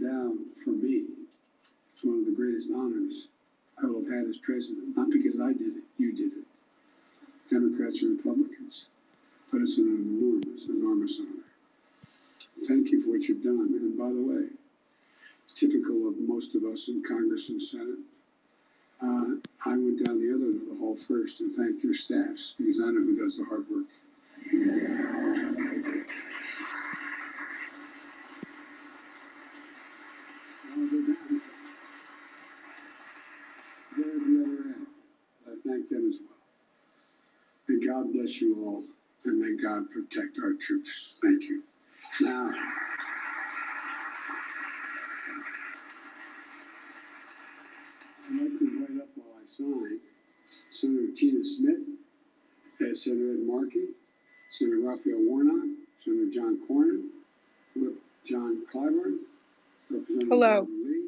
down, for me, it's one of the greatest honors I will have had as president. Not because I did it, you did it. Democrats and Republicans. But it's an enormous, enormous honor. Thank you for what you've done. And by the way, typical of most of us in Congress and Senate, I went down the other end of the hall first and thanked your staffs because I know who does the hard work. Now they're down. They're at the other end. I thank them as well. May God bless you all, and may God protect our troops. Thank you. Now, I'd like to invite up while I sign Senator Tina Smith, Senator Ed Markey, Senator Raphael Warnock, Senator John Cornyn, Rep. John Clyburn, Representative Hello. Gordon Lee,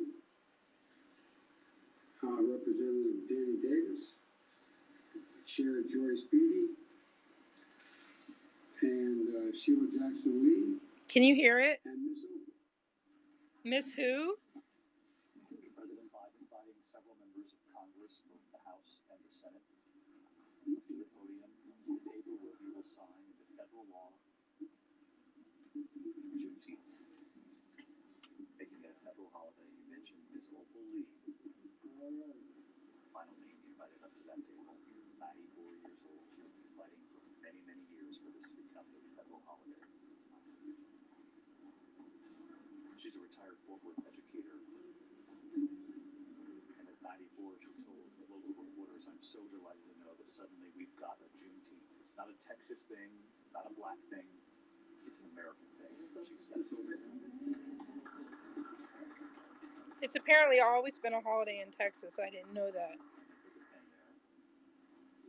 Representative Danny Davis, Chair Joyce Beatty, and Sheila Jackson Lee, Can you hear it? and Ms. Oprah. Miss who? President Biden inviting several members of Congress, both the House and the Senate, to the podium, the table where we will sign into federal law Juneteenth, making it a federal holiday. You mentioned Ms. Opal Lee. Final name you invited up to that table. 94 years old. She's been fighting for many, many years for this to become a federal holiday. She's a retired Fort Worth educator. And at 94, she told the local reporters, "I'm so delighted to know that suddenly we've got a Juneteenth. It's not a Texas thing, not a black thing. It's an American thing," she said. It's apparently always been a holiday in Texas. I didn't know that.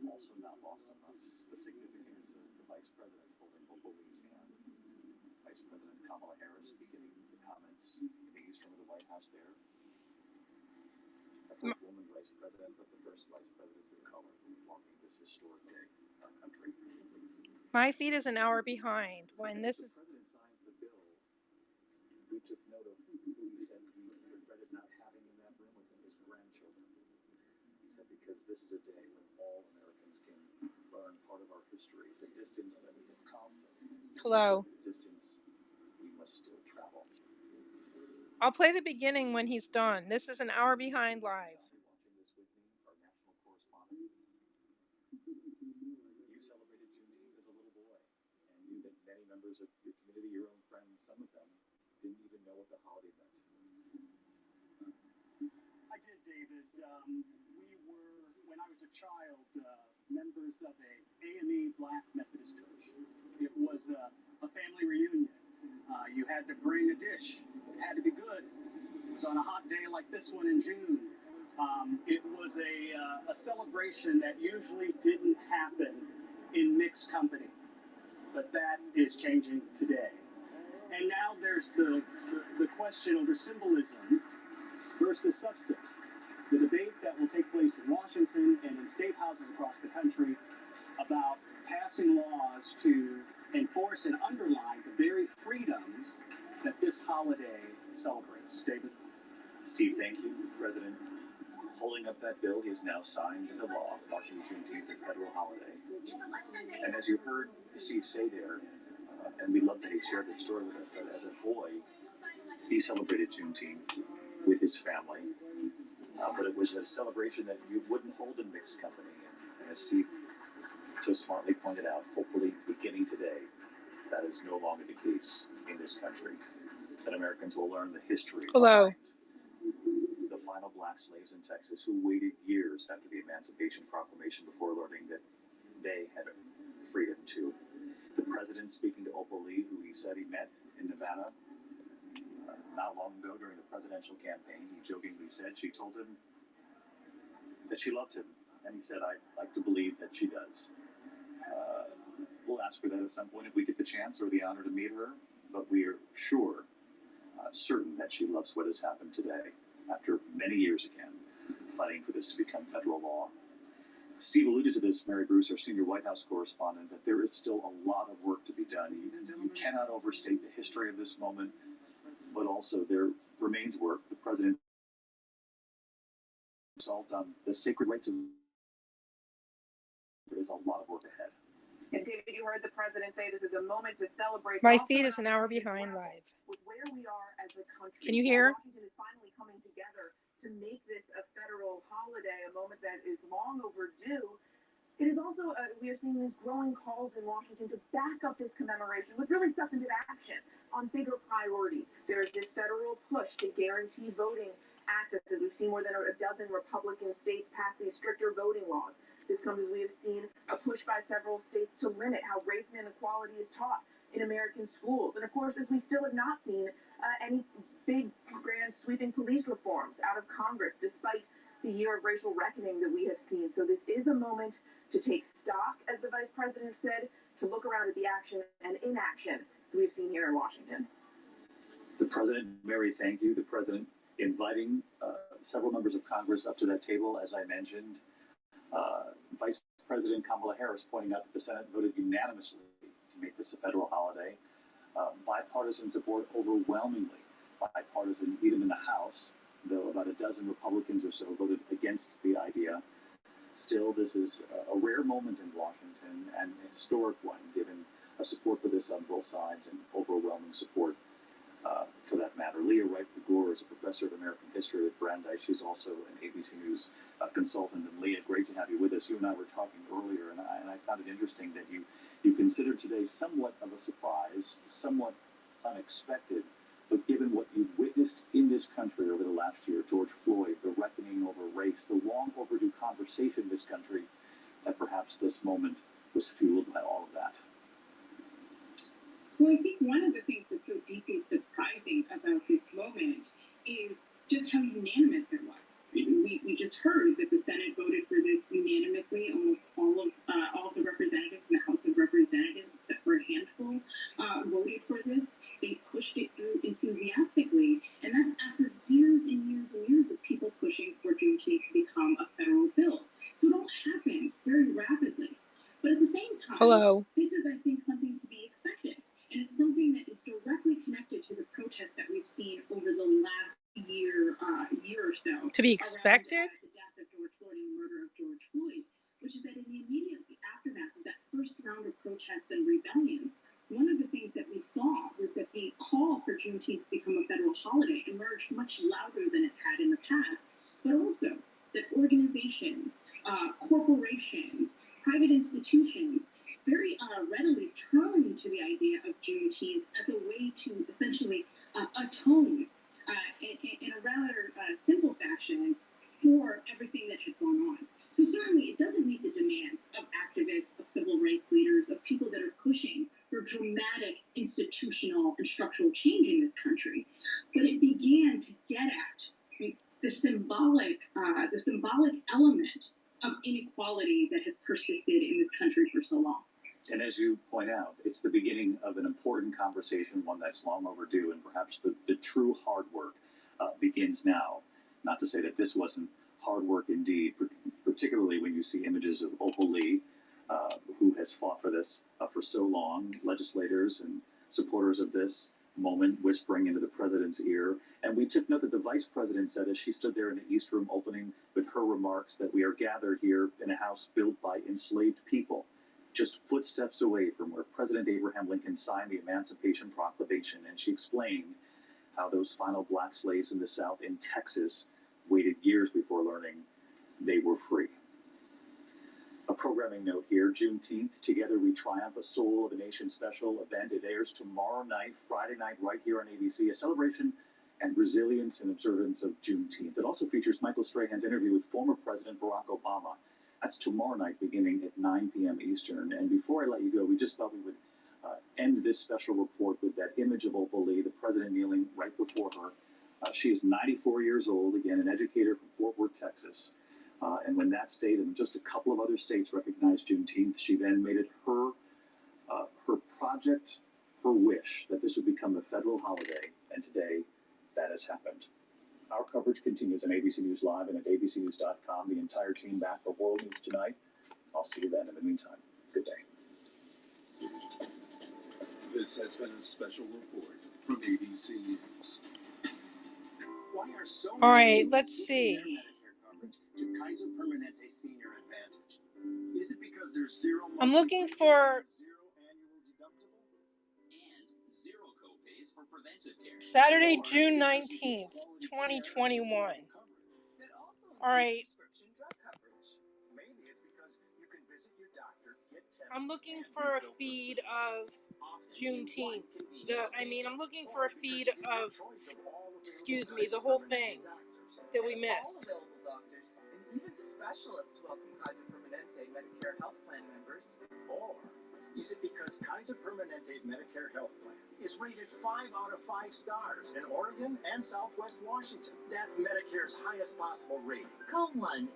Also not lost on us the significance of the Vice President holding Opal Lee's hand. Vice President Kamala Harris beginning the comments in the east room of the White House there. The first woman Vice President, but the first Vice President of color marking this historic day in our country. My feed is an hour behind. When this is... The President signs the bill, we took note of who he said he regretted not having in that room with him, his grandchildren. He said, because this is a day when all Americans can learn part of our history, the distance that we have come, Hello. the distance we must still travel. I'll play the beginning when he's done. This is an hour behind live. Watching this with me, our national correspondent. You celebrated Juneteenth as a little boy, and you met many members of your community, your own friends, some of them didn't even know what the holiday meant. I did, David. We were, when I was a child, members of a AME Black Methodist Church. It was a family reunion. You had to bring a dish. It had to be good. It was on a hot day like this one in June. It was a celebration that usually didn't happen in mixed company, but that is changing today. And now there's the question over symbolism versus substance. The debate that will take place in Washington and in state houses across the country about passing laws to enforce and underline the very freedoms that this holiday celebrates. David? Steve, thank you. President holding up that bill, he has now signed into law, marking Juneteenth a federal holiday. And as you heard Steve say there, and we love that he shared the story with us, that as a boy, he celebrated Juneteenth with his family. But it was a celebration that you wouldn't hold in mixed company. And as Steve so smartly pointed out, hopefully beginning today, that is no longer the case in this country. That Americans will learn the history Hello. behind the final black slaves in Texas who waited years after the Emancipation Proclamation before learning that they had freedom too. The president speaking to Opal Lee, who he said he met in Nevada not long ago during the presidential campaign, he jokingly said she told him that she loved him. And he said, "I'd like to believe that she does." We'll ask for that at some point if we get the chance or the honor to meet her, but we are sure, certain that she loves what has happened today, after many years again, fighting for this to become federal law. Steve alluded to this, Mary Bruce, our senior White House correspondent, that there is still a lot of work to be done. You cannot overstate the history of this moment, but also there remains work. The president assault on the sacred right to. There is a lot of work ahead. And David, you heard the president say this is a moment to celebrate. My feed is an hour behind live. With where we are as a country. Can you hear? Washington is finally coming together to make this a federal holiday, a moment that is long overdue. It is also, we are seeing these growing calls in Washington to back up this commemoration with really substantive action on bigger priorities. There is this federal push to guarantee voting access, as we've seen more than a dozen Republican states pass these stricter voting laws. This comes as we have seen a push by several states to limit how race and inequality is taught in American schools. And of course, as we still have not seen any big, grand, sweeping police reforms out of Congress, despite the year of racial reckoning that we have seen. So this is a moment to take stock, as the vice president said, to look around at the action and inaction that we've seen here in Washington. The president, Mary, thank you. The president inviting several members of Congress up to that table, as I mentioned. Vice President Kamala Harris pointing out that the Senate voted unanimously to make this a federal holiday. Bipartisan support overwhelmingly bipartisan, even in the House, though about a dozen Republicans or so voted against the idea. Still, this is a rare moment in Washington and a historic one, given a support for this on both sides and overwhelming support for that matter. Leah Wright-Pagor is a professor of American history at Brandeis. She's also an ABC News consultant. And Leah, great to have you with us. You and I were talking earlier, and I found it interesting that you considered today somewhat of a surprise, somewhat unexpected, but given what you've witnessed in this country over the last year, George Floyd, the reckoning over race, the long overdue conversation in this country, that perhaps this moment was fueled by all of that. Well, I think one of the things that's so deeply surprising about this moment is just how unanimous it was. We just heard that the Senate voted for this unanimously. Almost all of the representatives in the House of Representatives, except for a handful, voted for this. They pushed it through enthusiastically, and that's after years and years and years of people pushing for Juneteenth to become a federal bill. So it all happened very rapidly. But at the same time, this is, I think, something to be expected. And it's something that is directly connected to the protests that we've seen over the last year or so. To be expected? The death of George Floyd and the murder of George Floyd, which is that in the immediate aftermath of that first round of protests and rebellions, one of the things that we saw was that the call for Juneteenth to become a federal holiday emerged much louder than it had in the past, but also that organizations, corporations, private institutions very readily turned to the idea of Juneteenth as a way to essentially atone in a rather simple fashion for everything that had gone on. So certainly it doesn't meet the demands of activists, of civil rights leaders, of people that are pushing for dramatic institutional and structural change in this country. But it began to get at the symbolic element of inequality that has persisted in this country for so long. And as you point out, it's the beginning of an important conversation, one that's long overdue, and perhaps the true hard work begins now. Not to say that this wasn't hard work indeed, particularly when you see images of Opal Lee, who has fought for this for so long, legislators and supporters of this moment whispering into the president's ear. And we took note that the vice president said as she stood there in the East Room opening with her remarks that we are gathered here in a house built by enslaved people, just footsteps away from where President Abraham Lincoln signed the Emancipation Proclamation. And she explained how those final black slaves in the South in Texas waited years before learning they were free. A programming note here, Juneteenth, Together We Triumph, a Soul of a Nation special event. It airs tomorrow night, Friday night, right here on ABC, a celebration and resilience and observance of Juneteenth. It also features Michael Strahan's interview with former President Barack Obama. That's tomorrow night beginning at 9 p.m. Eastern. And before I let you go, we just thought we would end this special report with that image of Opal Lee, the president kneeling right before her. She is 94 years old, again, an educator from Fort Worth, Texas. And when that state and just a couple of other states recognized Juneteenth, she then made it her project, her wish that this would become a federal holiday. And today, that has happened. Our coverage continues on ABC News Live and at abcnews.com. The entire team back for World News Tonight. I'll see you then. In the meantime, good day. This has been a special report. from ABC News. Why are so All many right, let's switching see. their Medicare coverage to Kaiser Permanente Senior Advantage? Is it because there's zero I'm monthly looking premiums, for zero annual deductible, And zero copays for preventive care. Saturday, or June because you get 19th, quality care and 2021. affordable coverage? That also All right, prescription drug coverage. Maybe it's because you can visit your doctor, get tests, I'm looking and for a refill feed of Often Juneteenth. I'm looking for or a because feed you get your of, choice of all excuse available me, the Kaiser whole Permanente thing doctors. that we All missed. available doctors and even specialists welcome Kaiser Permanente Medicare Health Plan members. Or is it because Kaiser Permanente's Medicare Health Plan is rated 5 out of 5 stars in Oregon and Southwest Washington? That's Medicare's highest possible rating. Call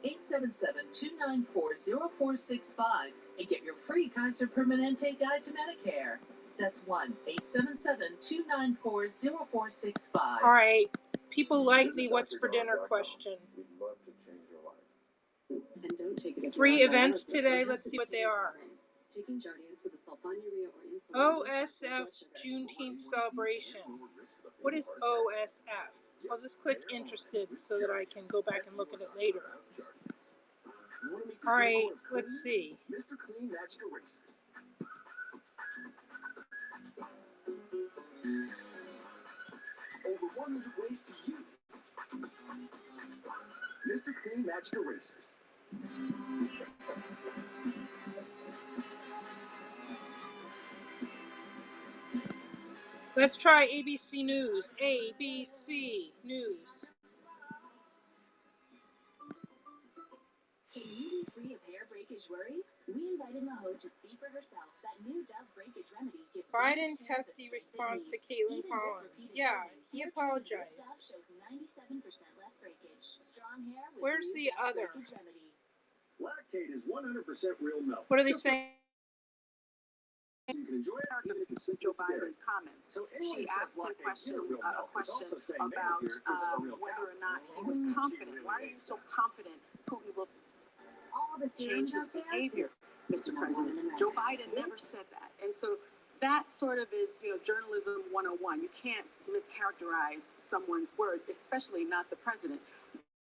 1-877-294-0465 and get your free Kaiser Permanente Guide to Medicare. That's 1-877-294-0465. All right, people like the what's for dinner question. We'd love to change your life. And don't take it if 3 you're on events dialysis. today. It has Let's to see what be they are. Taking Jardiance with a sulfonylurea or insulin. OSF Juneteenth celebration. What is OSF? I'll just click interested so that I can go back and look at it later. All right, let's see. Mr. Clean Magic Erasers. Over 100 ways to use Mr. Clean Magic Erasers. Let's try ABC News. ABC News. Can you be free of hair breakage worries? We invited Maho to see for herself that new Dove breakage remedy gives Biden damaged hair testy the response to needs. Caitlin Even with Collins. repeated Yeah, treatments, he hair apologized. Dove shows 97% less breakage. Strong hair with Where's new the Dove other? breakage remedy. Lactate is 100% real milk. What are they saying? You can enjoy it even if you simply Joe dairy. Biden's comments. So anyone She who says asked him lactate isn't real a milk is question also saying about maybe here isn't a real whether cow. or not he was confident. Why are you so confident Putin will All the change serums his out there? behavior, Mr. Not President? one in the Joe right. Biden never said that. And so that sort of is, journalism 101. You can't mischaracterize someone's words, especially not the president.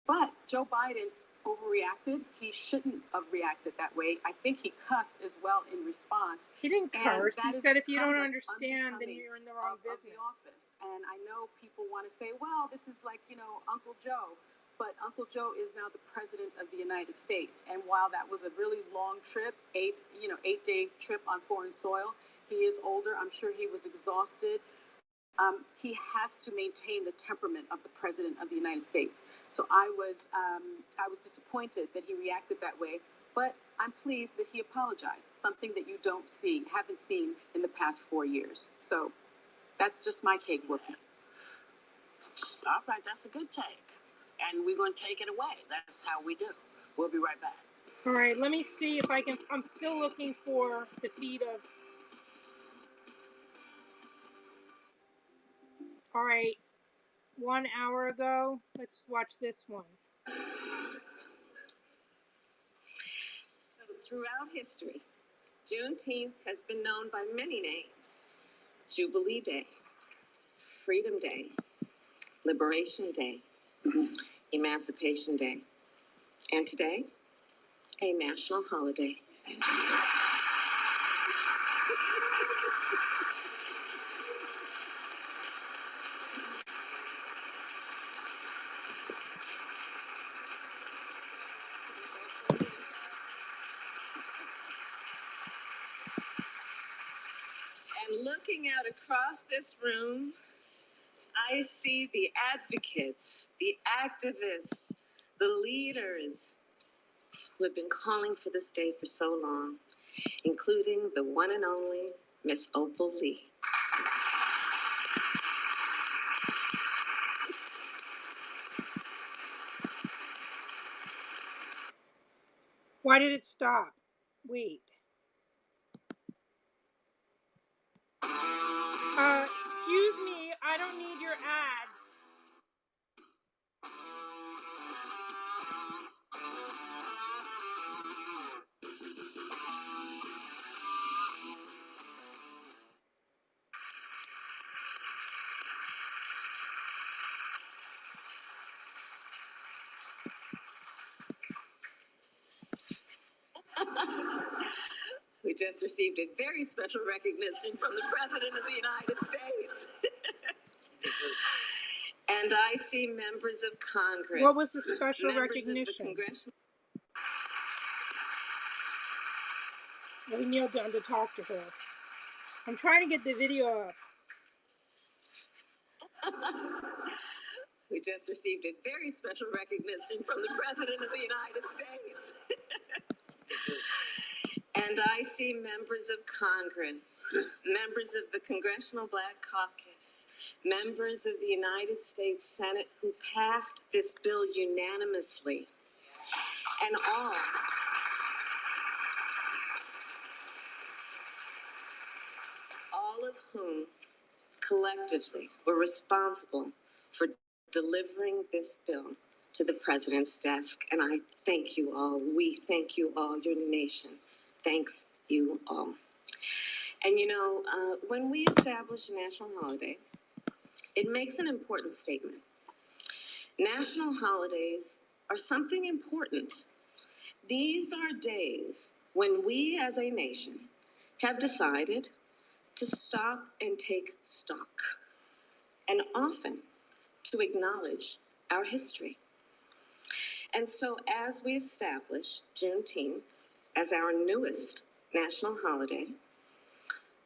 But Joe Biden overreacted. He shouldn't have reacted that way. I think he cussed as well in response. He didn't And curse. He that is said if you kind don't of understand, then unbecoming you're in the wrong of the business. office. And I know people want to say, well, this is like, Uncle Joe. But Uncle Joe is now the president of the United States. And while that was a really long trip, 8-day trip on foreign soil, he is older. I'm sure he was exhausted. He has to maintain the temperament of the president of the United States. So I was disappointed that he reacted that way, but I'm pleased that he apologized, something that you haven't seen in the past 4 years. So that's just my take, Whoopi. All right, that's a good take. And we're going to take it away. That's how we do. We'll be right back. All right, let me see if I can. I'm still looking for the feed of. All right, 1 hour ago. Let's watch this one. So throughout history, Juneteenth has been known by many names. Jubilee Day, Freedom Day, Liberation Day, Emancipation Day, and today, a national holiday. And looking out across this room, I see the advocates, the activists, the leaders who have been calling for this day for so long, including the one and only Miss Opal Lee. Why did it stop? Wait. Excuse me, I don't need your ads. We just received a very special recognition from the President of the United States. And I see members of Congress. What was the special members recognition? Of the congressional... We kneel down to talk to her. I'm trying to get the video up. We just received a very special recognition from the President of the United States. And I see members of Congress, members of the Congressional Black Caucus, members of the United States Senate who passed this bill unanimously. And all of whom collectively were responsible for delivering this bill to the president's desk. And I thank you all. We thank you all. Your nation thanks you all. And you know, when we establish a national holiday, it makes an important statement. National holidays are something important. These are days when we as a nation have decided to stop and take stock, and often to acknowledge our history. And so as we establish Juneteenth as our newest national holiday,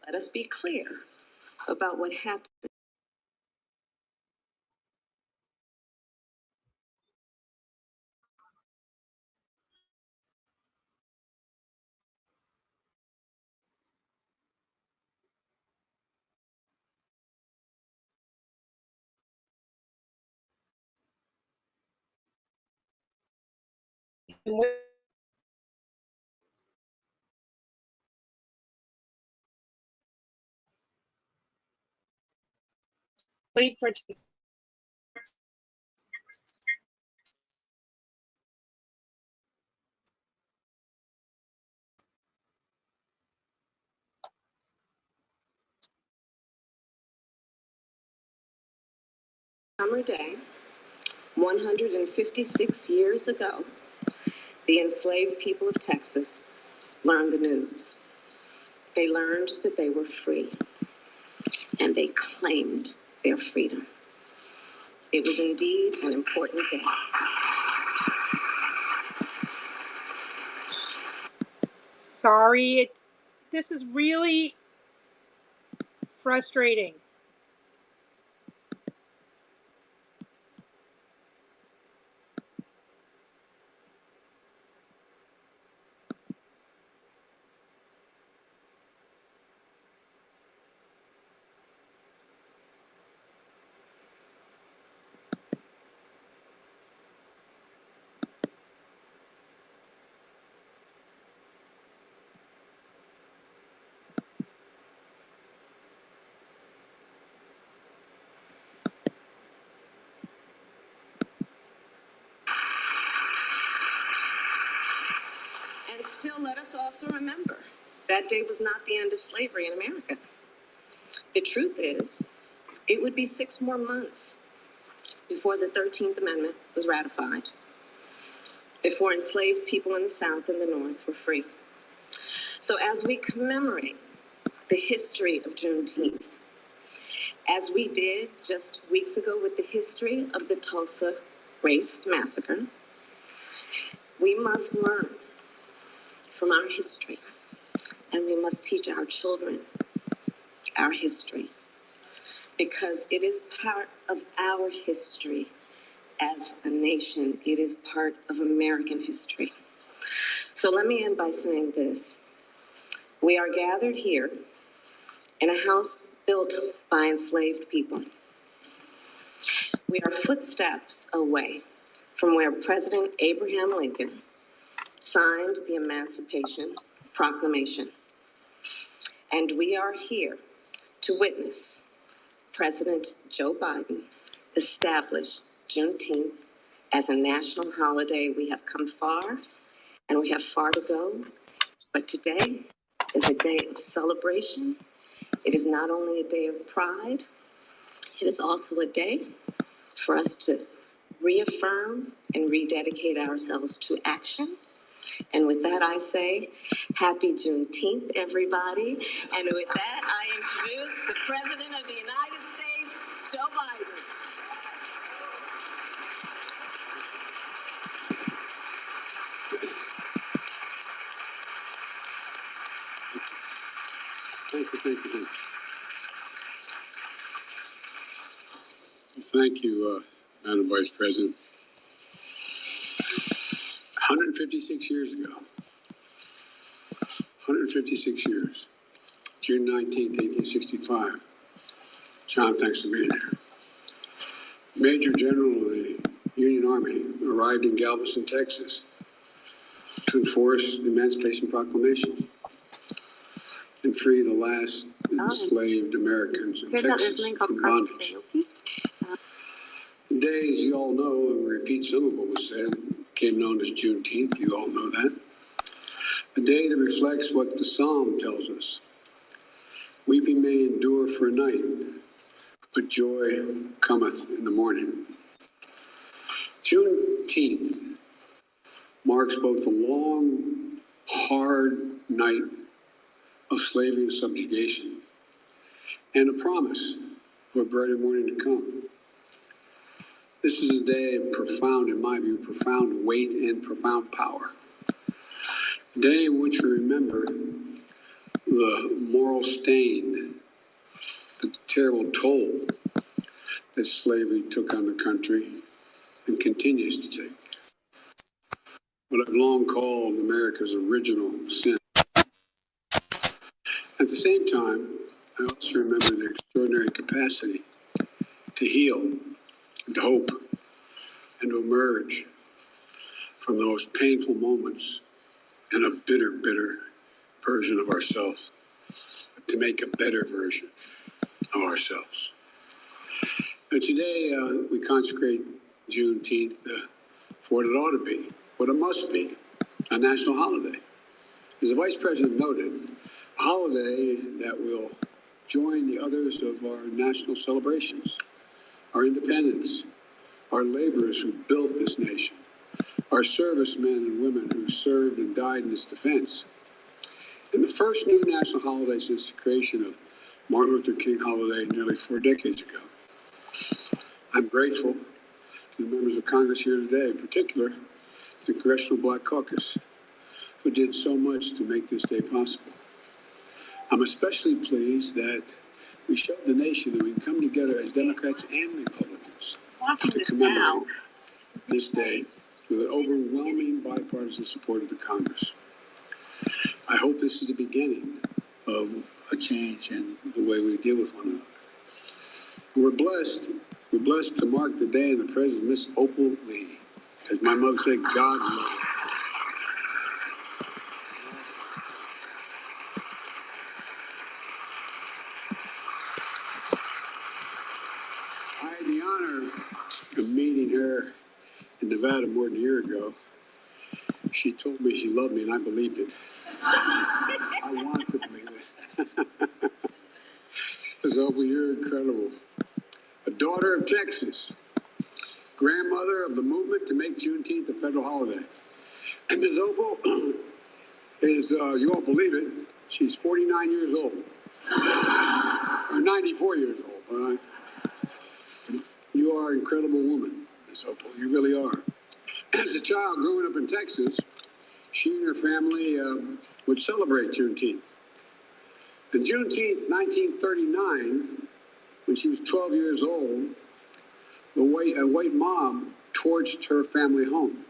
let us be clear about what happened. Wait for it. Summer day, 156 years ago, the enslaved people of Texas learned the news. They learned that they were free, and they claimed their freedom. It was indeed an important day. Sorry, this is really frustrating. And still, let us also remember, that day was not the end of slavery in America. The truth is, it would be 6 more months before the 13th Amendment was ratified, before enslaved people in the South and the North were free. So as we commemorate the history of Juneteenth, as we did just weeks ago with the history of the Tulsa Race Massacre, we must learn from our history, and we must teach our children our history, because it is part of our history as a nation. It is part of American history. So let me end by saying this. We are gathered here in a house built by enslaved people. We are footsteps away from where President Abraham Lincoln signed the Emancipation Proclamation. And we are here to witness President Joe Biden establish Juneteenth as a national holiday. We have come far, and we have far to go. But today is a day of celebration. It is not only a day of pride, it is also a day for us to reaffirm and rededicate ourselves to action And with that, I say, happy Juneteenth, everybody. And with that, I introduce the President of the United States, Joe Biden. Thank you. Thank you, Madam Vice President. 156 years ago, 156 years, June 19th, 1865. John, thanks for being here. Major General of the Union Army arrived in Galveston, Texas to enforce the Emancipation Proclamation and free the last enslaved Americans in Texas from bondage. The day, as you all know, and repeat some of what was said, became known as Juneteenth. You all know that. A day that reflects what the Psalm tells us. Weeping may endure for a night, but joy cometh in the morning. Juneteenth marks both the long, hard night of slavery and subjugation and a promise of a brighter morning to come. This is a day of profound, in my view, profound weight and profound power. A day in which we remember the moral stain, the terrible toll that slavery took on the country and continues to take. What I've long called America's original sin. At the same time, I also remember the extraordinary capacity to heal, and to hope, and to emerge from the most painful moments in a bitter, bitter version of ourselves, to make a better version of ourselves. And today we consecrate Juneteenth for what it ought to be, what it must be, a national holiday. As the Vice President noted, a holiday that will join the others of our national celebrations, our independence, our laborers who built this nation, our servicemen and women who served and died in its defense. And the first new national holiday since the creation of Martin Luther King holiday nearly 4 decades ago. I'm grateful to the members of Congress here today, in particular the Congressional Black Caucus, who did so much to make this day possible. I'm especially pleased that we showed the nation that we can come together as Democrats and Republicans to commemorate this day with an overwhelming bipartisan support of the Congress. I hope this is the beginning of a change in the way we deal with one another. We're blessed to mark the day in the presence of Miss Opal Lee. As my mother said, God love her. I had the honor of meeting her in Nevada more than a year ago. She told me she loved me, and I believed it. I want to believe it. Ms. Opal, you're incredible. A daughter of Texas, grandmother of the movement to make Juneteenth a federal holiday. And Ms. Opal is, you won't believe it, she's 49 years old. Or 94 years old. You are an incredible woman, Ms. Opal. You really are. As a child growing up in Texas, she and her family would celebrate Juneteenth. And Juneteenth, 1939, when she was 12 years old, a white mob torched her family home.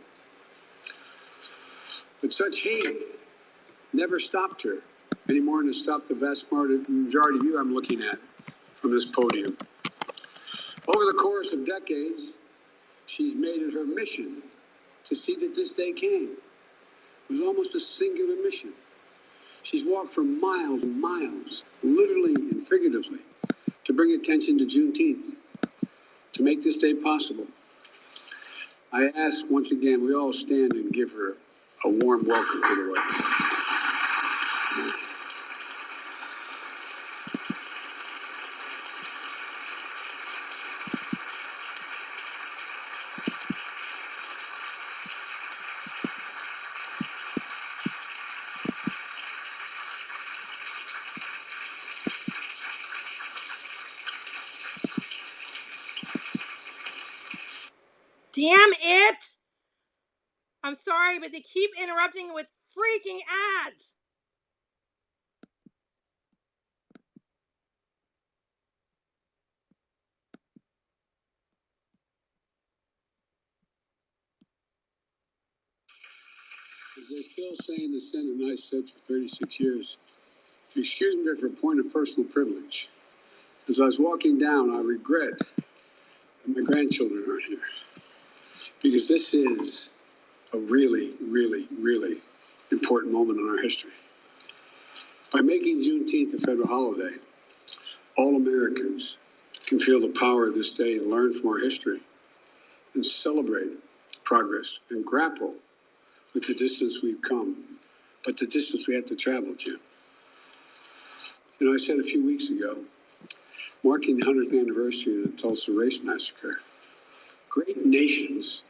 But such hate never stopped her, any more than it stopped the vast majority of you I'm looking at from this podium. Over the course of decades, she's made it her mission to see that this day came. It was almost a singular mission. She's walked for miles and miles, literally and figuratively, to bring attention to Juneteenth, to make this day possible. I ask once again, we all stand and give her a warm welcome to the White House. Damn it! I'm sorry, but they keep interrupting with freaking ads. As they still say in the Senate, and I said for 36 years, if you excuse me for a point of personal privilege, as I was walking down, I regret that my grandchildren aren't here. Because this is a really, really, really important moment in our history. By making Juneteenth a federal holiday, all Americans can feel the power of this day and learn from our history and celebrate progress and grapple with the distance we've come, but the distance we have to travel, Jim. You know, I said a few weeks ago, marking the 100th anniversary of the Tulsa Race Massacre, great nations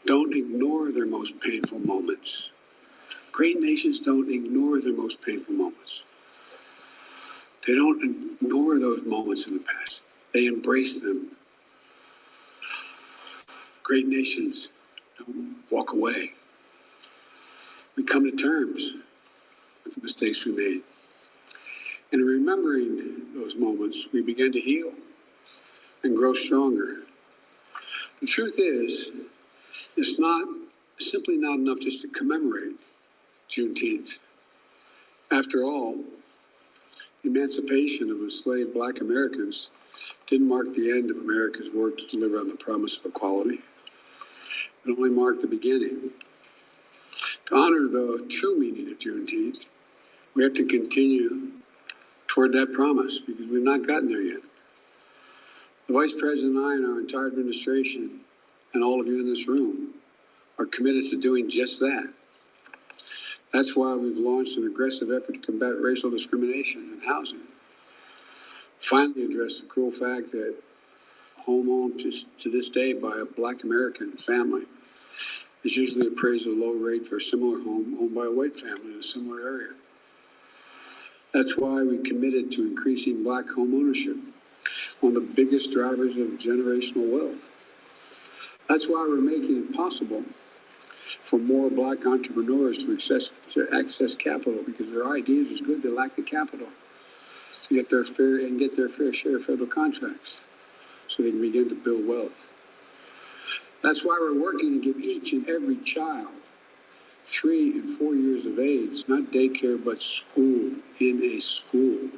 don't ignore their most painful moments. Great nations don't ignore their most painful moments. They don't ignore those moments in the past. They embrace them. Great nations don't walk away. We come to terms with the mistakes we made. And in remembering those moments, we begin to heal and grow stronger. The truth is, it's simply not enough just to commemorate Juneteenth. After all, the emancipation of enslaved Black Americans didn't mark the end of America's work to deliver on the promise of equality. It only marked the beginning. To honor the true meaning of Juneteenth, we have to continue toward that promise because we've not gotten there yet. The Vice President and I and our entire administration and all of you in this room are committed to doing just that. That's why we've launched an aggressive effort to combat racial discrimination in housing. Finally address the cruel fact that a home owned to this day by a Black American family is usually appraised at a low rate for a similar home owned by a white family in a similar area. That's why we committed to increasing Black home ownership, one of the biggest drivers of generational wealth. That's why we're making it possible for more Black entrepreneurs to access capital because their ideas is good, they lack the capital to get their fair share of federal contracts so they can begin to build wealth. That's why we're working to give each and every child 3 and 4 years of age, not daycare, but school in a school.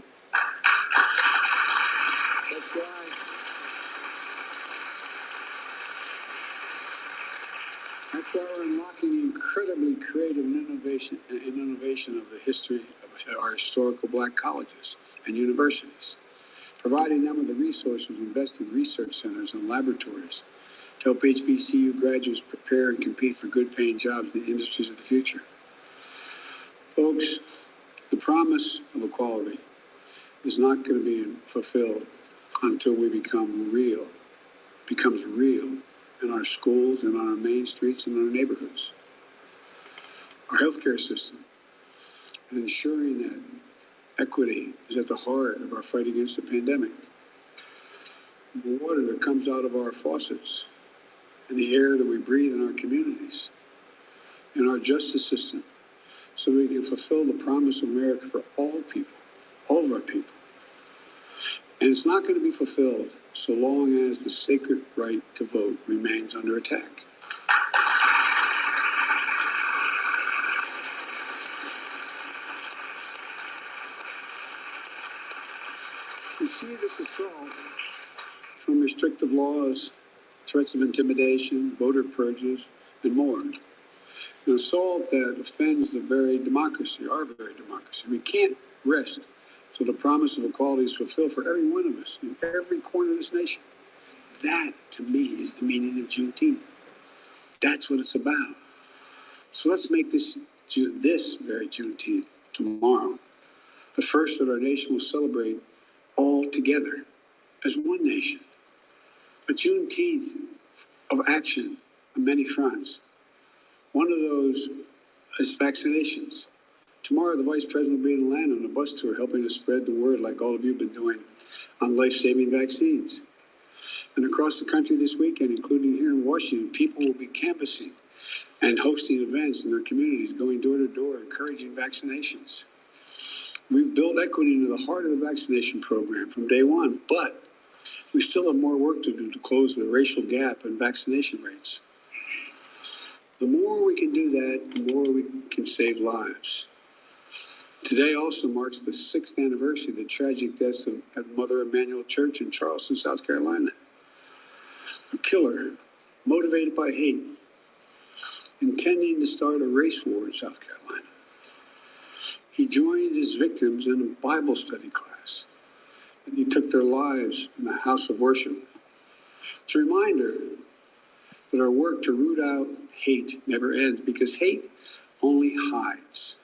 That's why we're unlocking the incredibly creative innovation of the history of our historical Black colleges and universities, providing them with the resources, invest in research centers and laboratories to help HBCU graduates prepare and compete for good-paying jobs in the industries of the future. Folks, the promise of equality is not going to be fulfilled until we becomes real in our schools and on our main streets and in our neighborhoods. Our healthcare system, and ensuring that equity is at the heart of our fight against the pandemic. The water that comes out of our faucets and the air that we breathe in our communities, and our justice system, so we can fulfill the promise of America for all people, all of our people. And it's not going to be fulfilled so long as the sacred right to vote remains under attack. We see this assault from restrictive laws, threats of intimidation, voter purges, and more. An assault that offends the very democracy, our very democracy. We can't rest till the promise of equality is fulfilled for every one of us in every corner of this nation. That, to me, is the meaning of Juneteenth. That's what it's about. So let's make this very Juneteenth tomorrow the first that our nation will celebrate all together as one nation. A Juneteenth of action on many fronts. One of those is vaccinations. Tomorrow, the Vice President will be in Atlanta on a bus tour helping to spread the word like all of you have been doing on life-saving vaccines. And across the country this weekend, including here in Washington, people will be canvassing and hosting events in their communities, going door to door, encouraging vaccinations. We've built equity into the heart of the vaccination program from day one, but we still have more work to do to close the racial gap in vaccination rates. The more we can do that, the more we can save lives. Today also marks the 6th anniversary of the tragic deaths at Mother Emanuel Church in Charleston, South Carolina. A killer, motivated by hate, intending to start a race war in South Carolina. He joined his victims in a Bible study class, and he took their lives in a house of worship. It's a reminder that our work to root out hate never ends, because hate only hides.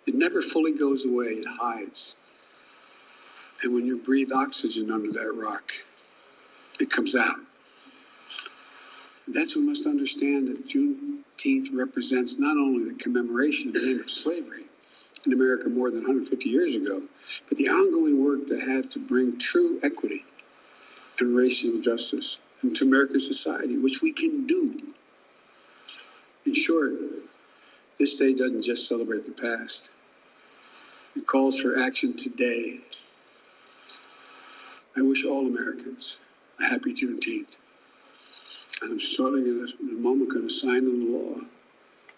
It never fully goes away, it hides. And when you breathe oxygen under that rock, it comes out. That's what we must understand, that Juneteenth represents not only the commemoration of the end of slavery in America more than 150 years ago, but the ongoing work that had to bring true equity and racial justice into American society, which we can do. In short, this day doesn't just celebrate the past. It calls for action today. I wish all Americans a happy Juneteenth. And I'm starting in a moment going to sign into law,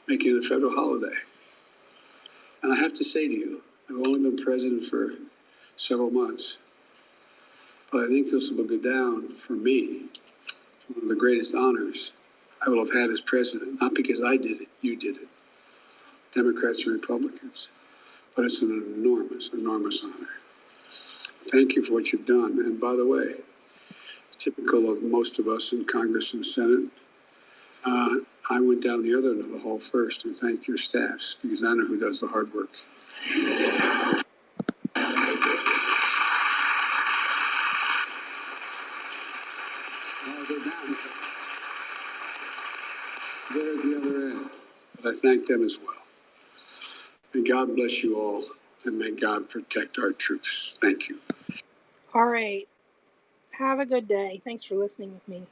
making it a federal holiday. And I have to say to you, I've only been president for several months, but I think this will go down for me, one of the greatest honors I will have had as president, not because I did it, you did it, Democrats and Republicans, but it's an enormous, enormous honor. Thank you for what you've done. And by the way, typical of most of us in Congress and Senate, I went down the other end of the hall first and thanked your staffs, because I know who does the hard work. They're at the other end, but I thank them as well. May God bless you all, and may God protect our troops. Thank you. All right. Have a good day. Thanks for listening with me.